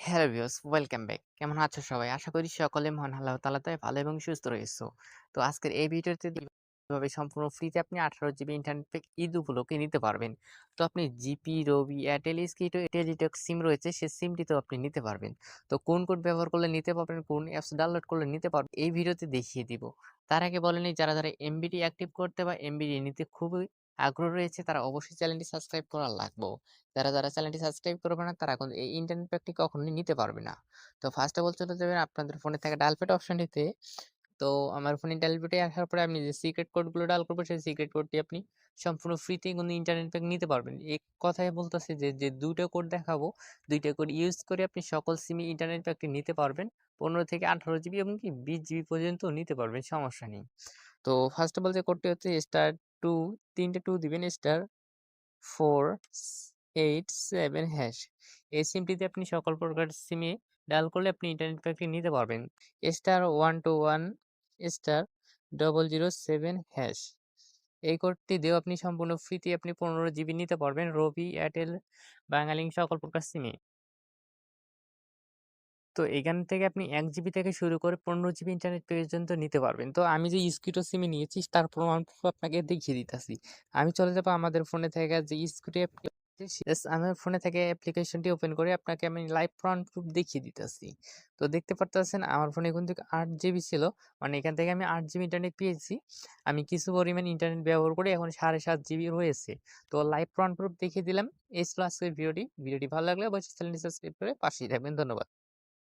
Hello viewers, welcome back. কেমন আছো সবাই? আশা করি সকলে মহান আল্লাহ তাআলাতে ভালো এবং সুস্থ রয়েছো। তো আজকের এই ভিডিওতে কিভাবে সম্পূর্ণ ফ্রিতে আপনি 18 জিবি ইন্টারনেট প্যাক ঈদ উপলক্ষে নিতে পারবেন। তো আপনি জিপি, রবি, এয়ারটেল, স্কিটো, টেলিটক সিম রয়েছে সেই সিমটিতেও আপনি নিতে পারবেন। তো কোন কোড ব্যবহার করলে নিতে পারবেন, কোন অ্যাপস ডাউনলোড করলে নিতে পারবেন এই ভিডিওতে দেখিয়ে দিব। তার আগে বলে নিই যারা এমবিডি অ্যাক্টিভ করতে বা এমবিডি নিতে খুবই আগ্রহ রয়েছে তারা অবশ্যই চ্যানেলটি সাবস্ক্রাইব করা লাগবে। যারা চ্যানেলটি সাবস্ক্রাইব করবে না তারা এখন এই ইন্টারনেট প্যাকটি কখনোই নিতে পারবে না। তো ফার্স্ট অফ অল চলে যাবেন আপনাদের ফোনে থাকা ডায়াল প্যাড অপশনটিতে। তো আমার ফোনে ডায়াল প্যাডে আসার পরে আমি যে সিক্রেট কোডগুলো ডায়াল করব সেই সিক্রেট কোডটি আপনি সম্পূর্ণ ফ্রিতেই কিন্তু ইন্টারনেট প্যাক নিতে পারবেন। এক কথায় বলতেছে যে ২ টা কোড দেখাবো, ২ টা কোড ইউজ করে আপনি সকল সিমে ইন্টারনেট প্যাকটি নিতে পারবেন। ১৫ থেকে 18 জিবি এবং কি 20 জিবি পর্যন্ত নিতে পারবেন, সমস্যা নেই। তো ফার্স্ট অফ অল যে কোডটি হচ্ছে *2 ৩ টে 2 দিবেন *487#। এই সিমটিতে আপনি সকল প্রকার সিমে ডায়াল করলে আপনি ইন্টারনেট প্যাকটি নিতে পারবেন। *121*007#। এই কোডটি দিয়েও আপনি সম্পূর্ণ ফ্রিতে আপনি 15 জিবি নিতে পারবেন রবি, এয়ারটেল, বাংলালিংক সকল প্রকার সিমে। তো এখান থেকে আপনি ১ জিবি থেকে শুরু করে ১৫ জিবি ইন্টারনেট পর্যন্ত নিতে পারবেন। তো আমি যে স্কিটো সিমে নিয়েছি তার প্রমাণটুকু আপনাকে দেখিয়ে দিতেছি। আমি চলে যাব আমাদের ফোনে থেকে যে স্কিটো আমার ফোনে থেকে অ্যাপ্লিকেশনটি ওপেন করে আপনাকে আমি লাইভ প্রমাণ প্রুফ দেখিয়ে দিতেছি। তো দেখতে পারতেছেন আমার ফোনে কিন্তু ৮ জিবি ছিল। মানে এখান থেকে আমি ৮ জিবি ইন্টারনেট পেয়েছি। আমি কিছু পরিমাণ ইন্টারনেট ব্যবহার করে এখন ৭.৫ জিবি রয়েছে। তো লাইভ প্রমাণ প্রুফ দেখিয়ে দিলাম। এই ছিল আজকের ভিডিওটি। ভিডিওটি ভালো লাগলে অবশ্যই চ্যানেলটি সাবস্ক্রাইব করে পাশেই থাকবেন। ধন্যবাদ।